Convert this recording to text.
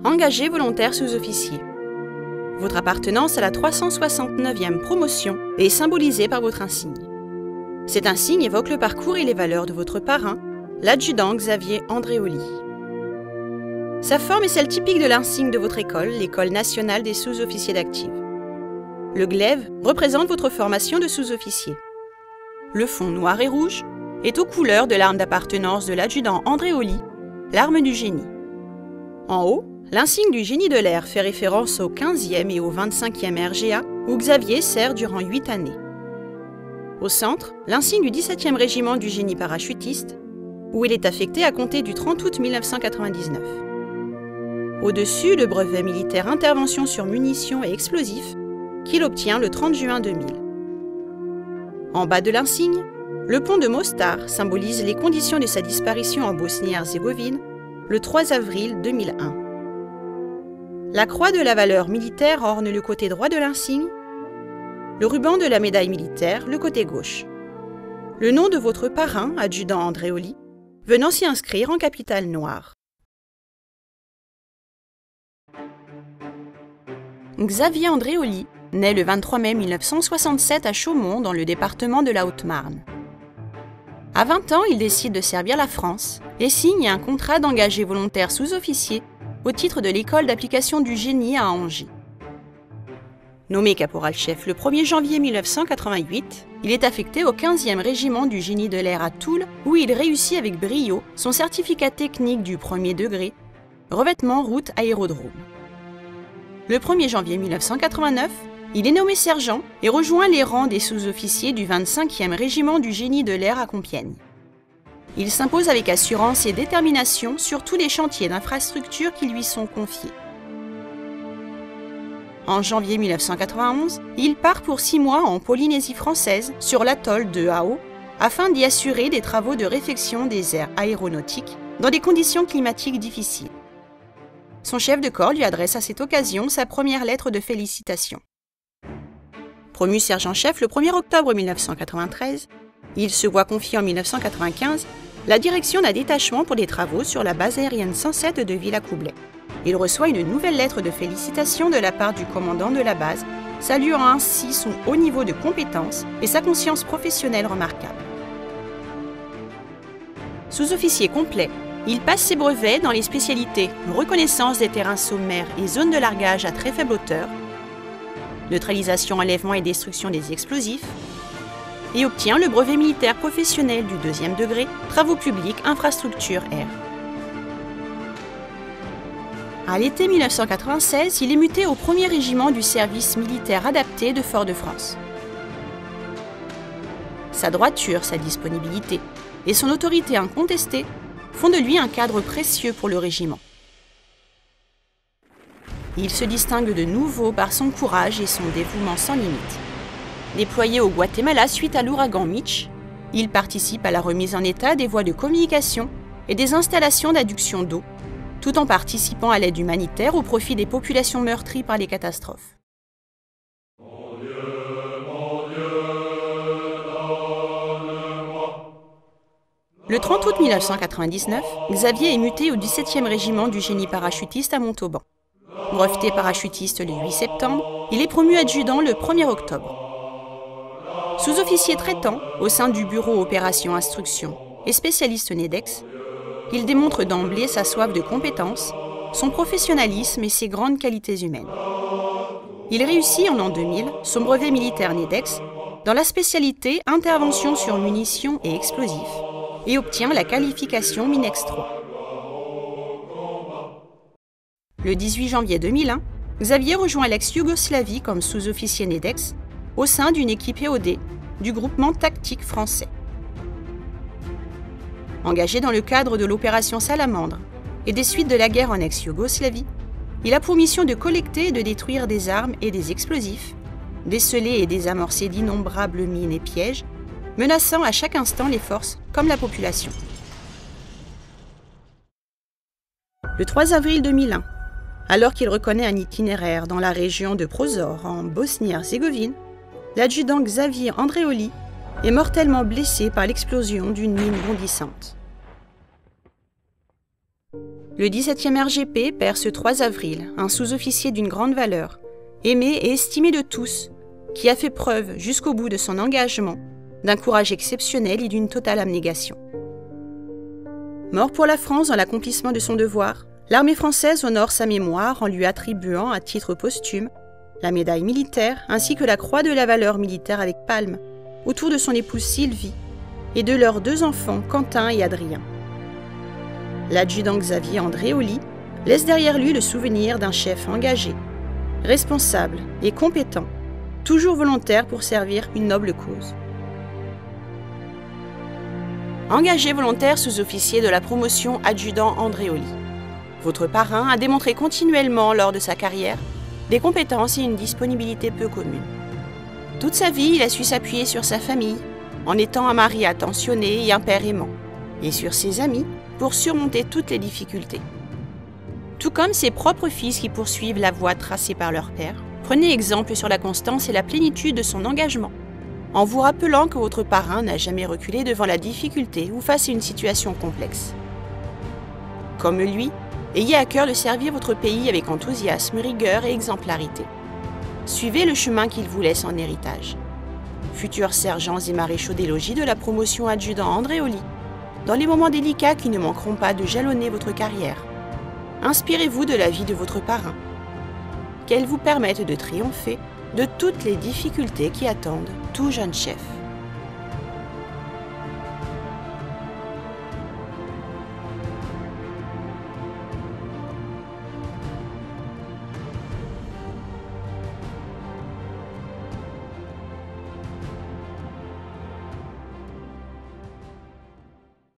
Engagé volontaire sous-officier. Votre appartenance à la 369e promotion est symbolisée par votre insigne. Cet insigne évoque le parcours et les valeurs de votre parrain, l'adjudant Xavier Andréoli. Sa forme est celle typique de l'insigne de votre école, l'École nationale des sous-officiers d'active. Le glaive représente votre formation de sous-officier. Le fond noir et rouge est aux couleurs de l'arme d'appartenance de l'adjudant Andréoli, l'arme du génie. En haut, l'insigne du génie de l'air fait référence au 15e et au 25e RGA, où Xavier sert durant 8 années. Au centre, l'insigne du 17e régiment du génie parachutiste, où il est affecté à compter du 30 août 1999. Au-dessus, le brevet militaire intervention sur munitions et explosifs, qu'il obtient le 30 juin 2000. En bas de l'insigne, le pont de Mostar symbolise les conditions de sa disparition en Bosnie-Herzégovine le 3 avril 2001. La croix de la valeur militaire orne le côté droit de l'insigne, le ruban de la médaille militaire le côté gauche. Le nom de votre parrain, adjudant Andréoli, venant s'y inscrire en capitale noire. Xavier Andréoli naît le 23 mai 1967 à Chaumont, dans le département de la Haute-Marne. À 20 ans, il décide de servir la France et signe un contrat d'engagé volontaire sous-officier au titre de l'École d'application du génie à Angers. Nommé caporal-chef le 1er janvier 1988, il est affecté au 15e régiment du génie de l'air à Toul, où il réussit avec brio son certificat technique du premier degré, revêtement route aérodrome. Le 1er janvier 1989, il est nommé sergent et rejoint les rangs des sous-officiers du 25e régiment du génie de l'air à Compiègne. Il s'impose avec assurance et détermination sur tous les chantiers d'infrastructure qui lui sont confiés. En janvier 1991, il part pour 6 mois en Polynésie française, sur l'atoll de Hao, afin d'y assurer des travaux de réfection des aires aéronautiques dans des conditions climatiques difficiles. Son chef de corps lui adresse à cette occasion sa première lettre de félicitations. Promu sergent-chef le 1er octobre 1993, il se voit confier en 1995 la direction d'un détachement pour des travaux sur la base aérienne 107 de Villacoublay. Il reçoit une nouvelle lettre de félicitations de la part du commandant de la base, saluant ainsi son haut niveau de compétence et sa conscience professionnelle remarquable. Sous-officier complet, il passe ses brevets dans les spécialités reconnaissance des terrains sommaires et zones de largage à très faible hauteur, neutralisation, enlèvement et destruction des explosifs, et obtient le brevet militaire professionnel du 2e degré, travaux publics, infrastructure, air. À l'été 1996, il est muté au 1er régiment du service militaire adapté de Fort-de-France. Sa droiture, sa disponibilité et son autorité incontestée font de lui un cadre précieux pour le régiment. Il se distingue de nouveau par son courage et son dévouement sans limite. Déployé au Guatemala suite à l'ouragan Mitch, il participe à la remise en état des voies de communication et des installations d'adduction d'eau, tout en participant à l'aide humanitaire au profit des populations meurtries par les catastrophes. Le 30 août 1999, Xavier est muté au 17e régiment du génie parachutiste à Montauban. Breveté parachutiste le 8 septembre, il est promu adjudant le 1er octobre. Sous-officier traitant au sein du bureau Opération Instruction et spécialiste NEDEX, il démontre d'emblée sa soif de compétences, son professionnalisme et ses grandes qualités humaines. Il réussit en l'an 2000 son brevet militaire NEDEX dans la spécialité Intervention sur munitions et explosifs et obtient la qualification MINEX 3. Le 18 janvier 2001, Xavier rejoint l'ex-Yougoslavie comme sous-officier NEDEX au sein d'une équipe EOD du groupement tactique français. Engagé dans le cadre de l'opération Salamandre et des suites de la guerre en ex-Yougoslavie, il a pour mission de collecter et de détruire des armes et des explosifs, déceler et désamorcer d'innombrables mines et pièges, menaçant à chaque instant les forces comme la population. Le 3 avril 2001, alors qu'il reconnaît un itinéraire dans la région de Prozor, en Bosnie-Herzégovine, l'adjudant Xavier Andréoli est mortellement blessé par l'explosion d'une mine bondissante. Le 17e RGP perd ce 3 avril un sous-officier d'une grande valeur, aimé et estimé de tous, qui a fait preuve jusqu'au bout de son engagement, d'un courage exceptionnel et d'une totale abnégation. Mort pour la France dans l'accomplissement de son devoir, l'armée française honore sa mémoire en lui attribuant à titre posthume la médaille militaire ainsi que la croix de la valeur militaire avec palme, autour de son épouse Sylvie et de leurs 2 enfants Quentin et Adrien. L'adjudant Xavier Andréoli laisse derrière lui le souvenir d'un chef engagé, responsable et compétent, toujours volontaire pour servir une noble cause. Engagé volontaire sous-officier de la promotion adjudant Andréoli. Votre parrain a démontré continuellement lors de sa carrière des compétences et une disponibilité peu communes. Toute sa vie, il a su s'appuyer sur sa famille, en étant un mari attentionné et un père aimant, et sur ses amis pour surmonter toutes les difficultés. Tout comme ses propres fils qui poursuivent la voie tracée par leur père, prenez exemple sur la constance et la plénitude de son engagement, en vous rappelant que votre parrain n'a jamais reculé devant la difficulté ou face à une situation complexe. Comme lui, ayez à cœur de servir votre pays avec enthousiasme, rigueur et exemplarité. Suivez le chemin qu'il vous laisse en héritage. Futurs sergents et maréchaux des logis de la promotion adjudant Andréoli, dans les moments délicats qui ne manqueront pas de jalonner votre carrière, inspirez-vous de la vie de votre parrain. Qu'elle vous permette de triompher de toutes les difficultés qui attendent tout jeune chef.